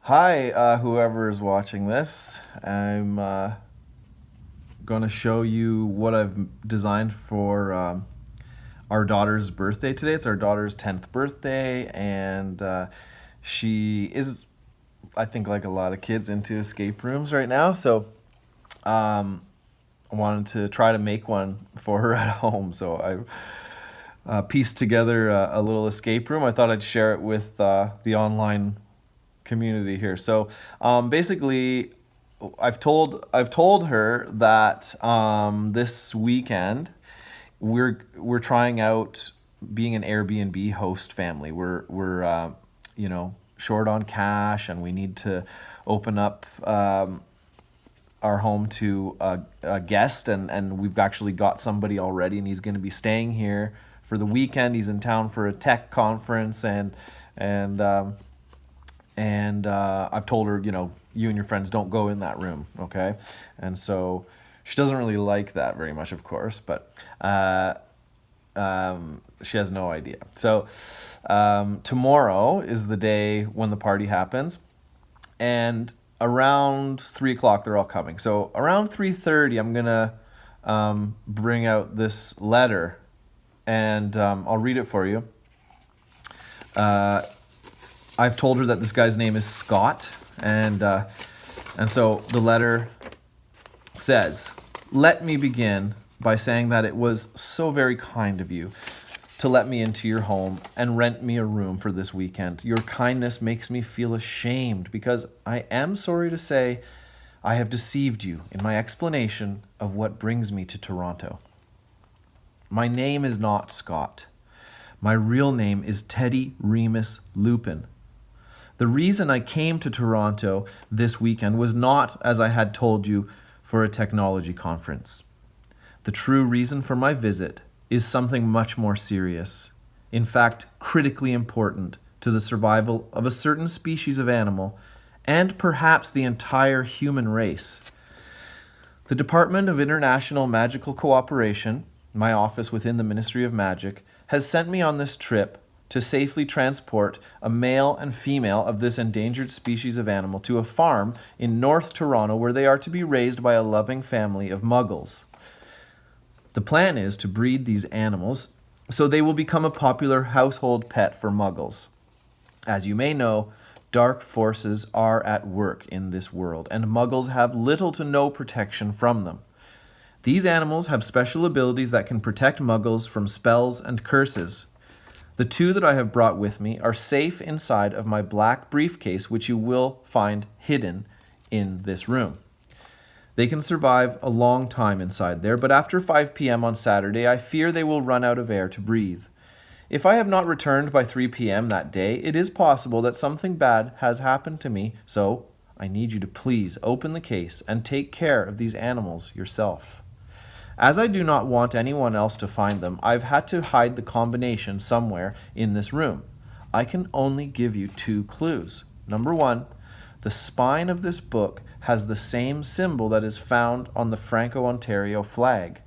Hi, whoever is watching this. I'm going to show you what I've designed for our daughter's birthday today. It's our daughter's 10th birthday, and she is, I think, like a lot of kids, into escape rooms right now. So I wanted to try to make one for her at home. So I pieced together a little escape room. I thought I'd share it with the online community here. So basically, I've told her that this weekend we're trying out being an Airbnb host family. We're short on cash, and we need to open up our home to a guest, and we've actually got somebody already, and he's going to be staying here for the weekend. He's in town for a tech conference, and I've told her, you and your friends don't go in that room, okay? And so she doesn't really like that very much, of course, but she has no idea. So tomorrow is the day when the party happens, and around 3 o'clock they're all coming. So around 3:30, I'm gonna bring out this letter, and I'll read it for you. I've told her that this guy's name is Scott, and so the letter says, "Let me begin by saying that it was so very kind of you to let me into your home and rent me a room for this weekend. Your kindness makes me feel ashamed because I am sorry to say I have deceived you in my explanation of what brings me to Toronto. My name is not Scott. My real name is Teddy Remus Lupin. The reason I came to Toronto this weekend was not, as I had told you, for a technology conference. The true reason for my visit is something much more serious, in fact, critically important to the survival of a certain species of animal and perhaps the entire human race. The Department of International Magical Cooperation, my office within the Ministry of Magic, has sent me on this trip to safely transport a male and female of this endangered species of animal to a farm in North Toronto where they are to be raised by a loving family of muggles. The plan is to breed these animals so they will become a popular household pet for muggles. As you may know, dark forces are at work in this world, and muggles have little to no protection from them. These animals have special abilities that can protect muggles from spells and curses. The two that I have brought with me are safe inside of my black briefcase, which you will find hidden in this room. They can survive a long time inside there, but after 5 p.m. on Saturday, I fear they will run out of air to breathe. If I have not returned by 3 p.m. that day, it is possible that something bad has happened to me, so I need you to please open the case and take care of these animals yourself. As I do not want anyone else to find them, I've had to hide the combination somewhere in this room. I can only give you 2 clues. Number 1, the spine of this book has the same symbol that is found on the Franco-Ontario flag.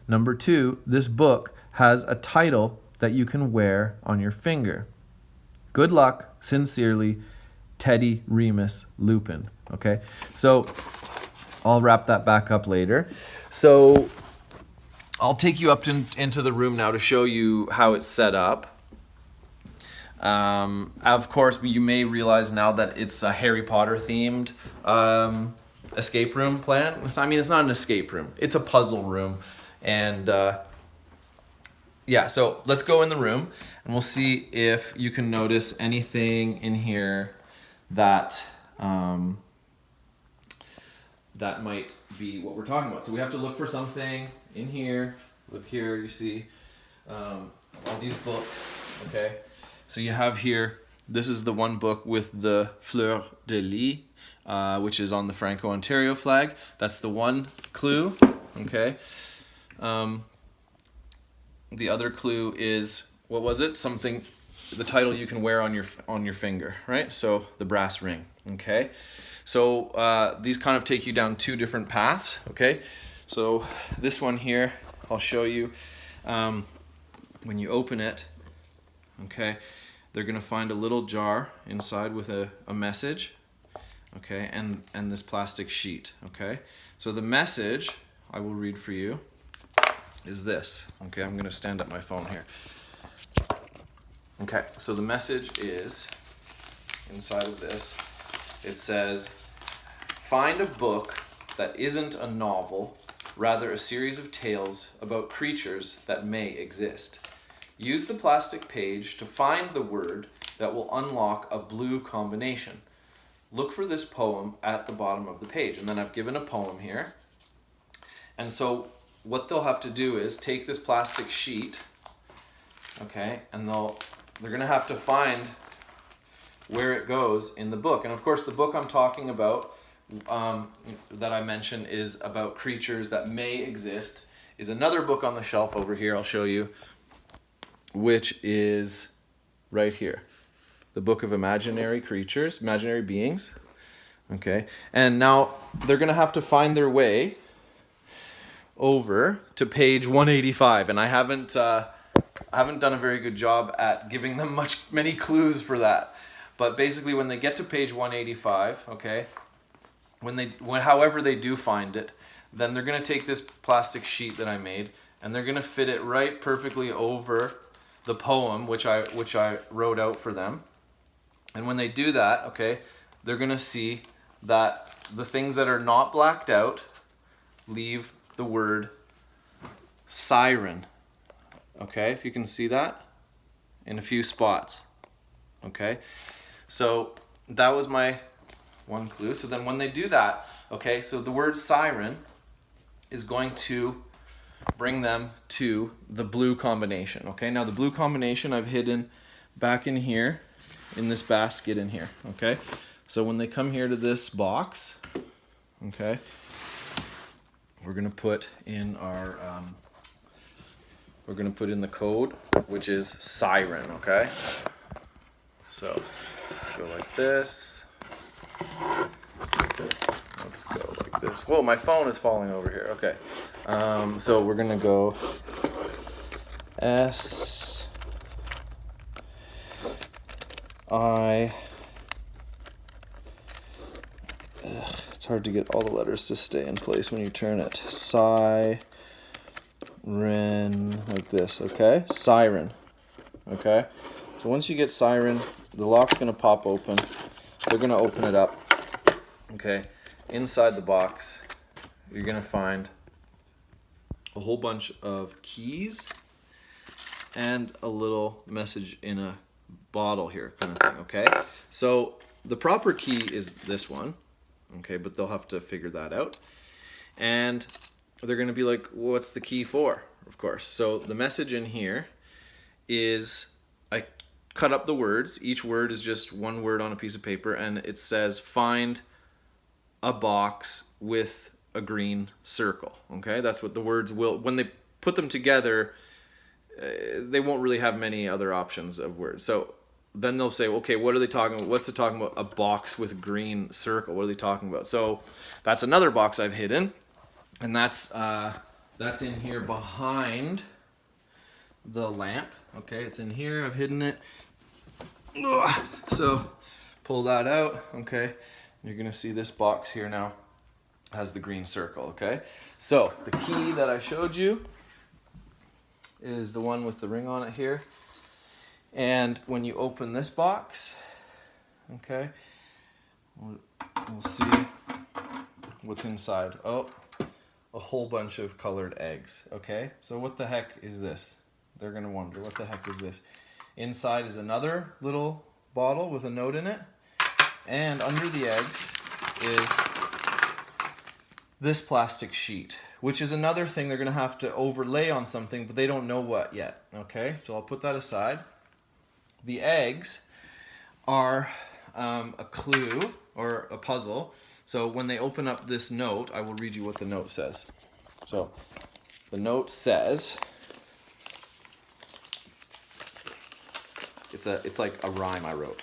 Number 2, this book has a title that you can wear on your finger. Good luck, sincerely, Teddy Remus Lupin. Okay, so I'll wrap that back up later. So I'll take you up into the room now to show you how it's set up. Of course, you may realize now that it's a Harry Potter themed escape room plan. It's not an escape room. It's a puzzle room. And so let's go in the room and we'll see if you can notice anything in here that that might be what we're talking about. So we have to look for something in here. Look here, you see all these books, okay? So you have here, this is the one book with the fleur de lis, which is on the Franco-Ontario flag. That's the one clue, okay? The other clue is, what was it? Something, the title you can wear on your finger, right? So the brass ring, okay? So these kind of take you down 2 different paths, okay? So this one here, I'll show you when you open it, okay? they're going to find a little jar inside with a message, okay, and this plastic sheet, okay? So the message I will read for you is this, okay? I'm going to stand up my phone here. Okay, so the message is inside of this. It says, find a book that isn't a novel, rather a series of tales about creatures that may exist. Use the plastic page to find the word that will unlock a blue combination. Look for this poem at the bottom of the page. And then I've given a poem here. And so what they'll have to do is take this plastic sheet, okay, and they're going to have to find where it goes in the book. And of course, the book I'm talking about that I mentioned is about creatures that may exist, is another book on the shelf over here. I'll show you, which is right here. The Book of Imaginary Creatures, Imaginary Beings. Okay, and now they're going to have to find their way over to page 185, and I haven't done a very good job at giving them many clues for that. But basically, when they get to page 185, okay, however they do find it, then they're going to take this plastic sheet that I made, and they're going to fit it right perfectly over the poem which I wrote out for them. And when they do that, okay, they're going to see that the things that are not blacked out leave the word siren. Okay, if you can see that in a few spots. Okay, so that was my one clue. So then when they do that, okay, so the word siren is going to bring them to the blue combination. Okay, now the blue combination I've hidden back in here, in this basket in here. Okay, so when they come here to this box, okay, we're gonna put in our we're gonna put in the code, which is siren. Okay, so let's go like this. Let's go like this. Whoa, my phone is falling over here. Okay, so we're gonna go S I. It's hard to get all the letters to stay in place when you turn it. Siren, like this. Okay, siren. Okay, so once you get siren, the lock's gonna pop open. They're gonna open it up. Okay, inside the box, you're gonna find a whole bunch of keys and a little message in a bottle here, kind of thing. Okay, so the proper key is this one. Okay, but they'll have to figure that out. And they're gonna be like, what's the key for? Of course. So the message in here is, I cut up the words. Each word is just one word on a piece of paper, and it says, find a box with a green circle. Okay, that's what the words will, when they put them together, they won't really have many other options of words. So then they'll say, okay, what are they talking about? What's it talking about? A box with a green circle. What are they talking about? So that's another box I've hidden, and that's in here behind the lamp. Okay, it's in here. I've hidden it. So pull that out. Okay, you're gonna see this box here now has the green circle. Okay, so the key that I showed you is the one with the ring on it here. And when you open this box, okay, we'll see what's inside. Oh, a whole bunch of colored eggs. Okay, so what the heck is this? They're gonna wonder, what the heck is this? Inside is another little bottle with a note in it, and under the eggs is this plastic sheet, which is another thing they're gonna have to overlay on something, but they don't know what yet. Okay, so I'll put that aside. The eggs are a clue or a puzzle. So when they open up this note, I will read you what the note says. So the note says, it's like a rhyme I wrote.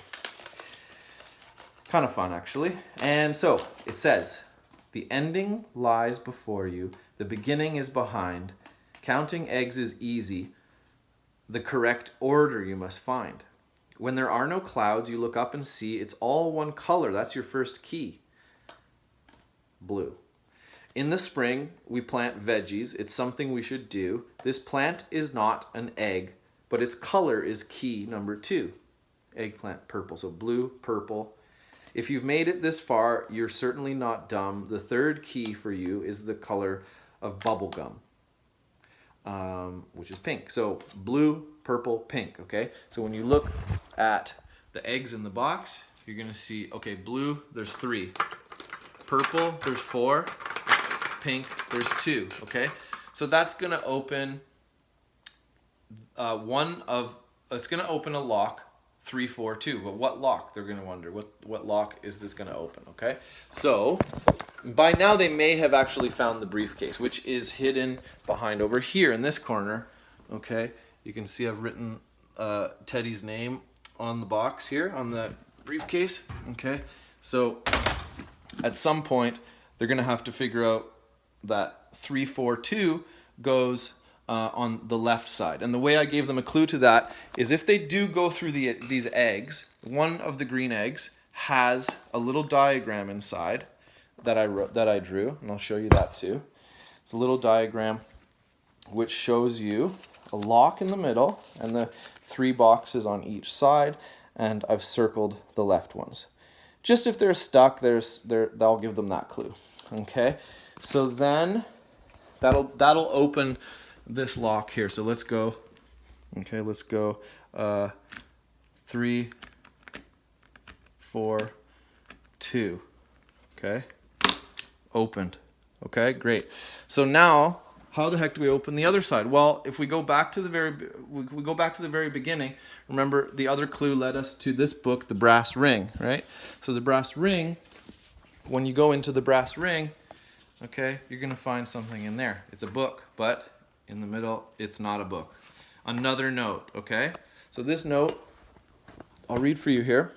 Kind of fun, actually. And so it says, the ending lies before you, the beginning is behind. Counting eggs is easy, the correct order you must find. When there are no clouds, you look up and see it's all one color. That's your first key. Blue. In the spring, we plant veggies. It's something we should do. This plant is not an egg, but its color is key number 2. Eggplant, purple. So blue, purple. If you've made it this far, you're certainly not dumb. The third key for you is the color of bubblegum, which is pink. So blue, purple, pink, okay? So when you look at the eggs in the box, you're gonna see, okay, blue, there's 3. Purple, there's 4. Pink, there's 2, okay? So that's gonna open it's gonna open a lock 3, 4, 2. But what lock? They're gonna wonder, what lock is this gonna open, okay? So by now they may have actually found the briefcase, which is hidden behind over here in this corner, okay? You can see I've written Teddy's name on the box here, on the briefcase, okay? So at some point, they're gonna have to figure out that 3, 4, 2 goes on the left side. And the way I gave them a clue to that is if they do go through these eggs, one of the green eggs has a little diagram inside that I drew, and I'll show you that too. It's a little diagram which shows you a lock in the middle and the 3 boxes on each side, and I've circled the left ones. Just if they're stuck, I'll give them that clue. Okay, so then that'll open this lock here. So let's go. Okay, let's go. 3, 4, 2. Okay, opened. Okay, great. So now, how the heck do we open the other side? Well, if we go back to the very beginning, remember the other clue led us to this book, The Brass Ring, right? So the brass ring, when you go into the brass ring, okay, you're going to find something in there. It's a book, but in the middle, it's not a book. Another note, okay? So this note, I'll read for you here,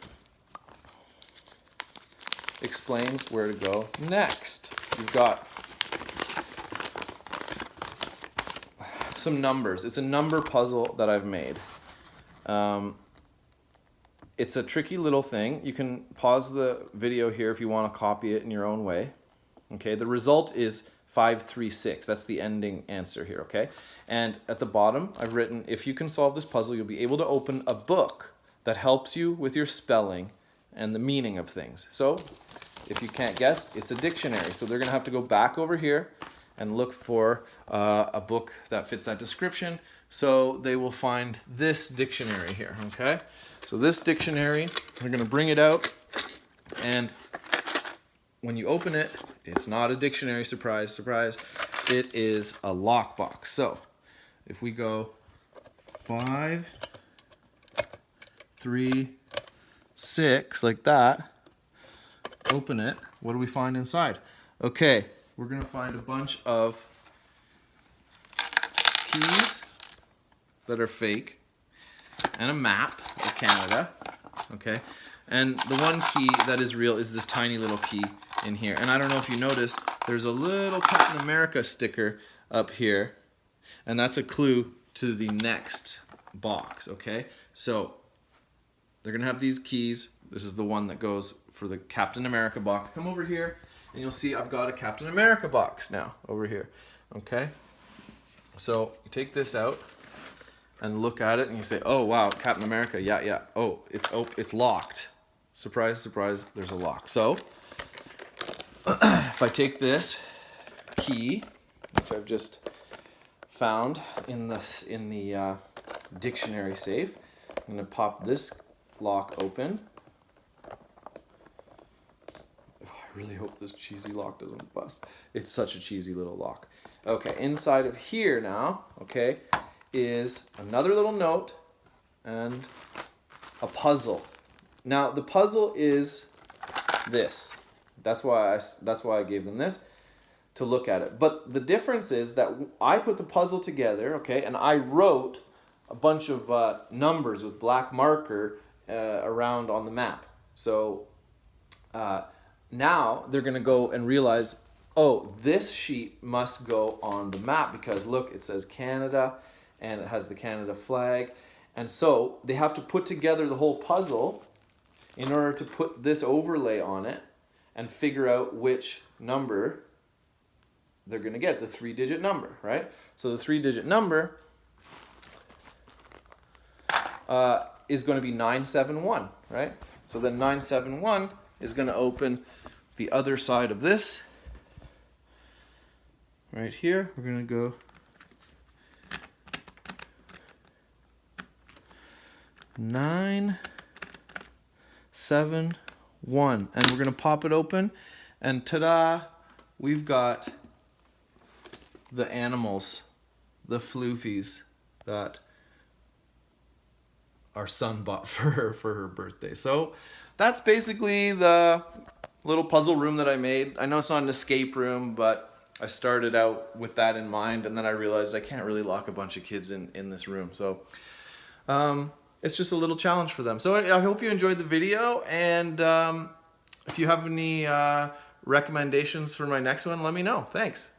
explains where to go next. You've got some numbers. It's a number puzzle that I've made. It's a tricky little thing. You can pause the video here if you want to copy it in your own way. Okay, the result is 536. That's the ending answer here, okay? And at the bottom, I've written, if you can solve this puzzle, you'll be able to open a book that helps you with your spelling and the meaning of things. So, if you can't guess, it's a dictionary. So they're going to have to go back over here and look for a book that fits that description. So they will find this dictionary here, okay? So this dictionary, we're going to bring it out, and when you open it, it's not a dictionary, surprise, surprise. It is a lockbox. So if we go 5, 3, 6, like that, open it, what do we find inside? Okay, we're going to find a bunch of keys that are fake and a map of Canada, okay? And the one key that is real is this tiny little key in here. And I don't know if you noticed, there's a little Captain America sticker up here, and that's a clue to the next box, okay? So they're gonna have these keys. This is the one that goes for the Captain America box. Come over here and you'll see I've got a Captain America box now over here, okay? So you take this out and look at it and you say, oh wow, Captain America, yeah. Oh, it's locked. Surprise, surprise, there's a lock. So if I take this key, which I've just found in the dictionary safe, I'm gonna pop this lock open. Oh, I really hope this cheesy lock doesn't bust. It's such a cheesy little lock. Okay, inside of here now, okay, is another little note and a puzzle. Now the puzzle is this. That's why I gave them this, to look at it. But the difference is that I put the puzzle together, okay, and I wrote a bunch of numbers with black marker around on the map. So now they're going to go and realize, oh, this sheet must go on the map because look, it says Canada and it has the Canada flag. And so they have to put together the whole puzzle in order to put this overlay on it and figure out which number they're going to get. It's a 3-digit number, right? So the 3-digit number is going to be 971, right? So then 971 is going to open the other side of this. Right here, we're going to go 971, and we're going to pop it open, and ta-da, we've got the animals, the floofies that our son bought for her birthday. So that's basically the little puzzle room that I made. I know it's not an escape room, but I started out with that in mind, and then I realized I can't really lock a bunch of kids in this room. So it's just a little challenge for them. So I hope you enjoyed the video, and if you have any recommendations for my next one, let me know. Thanks.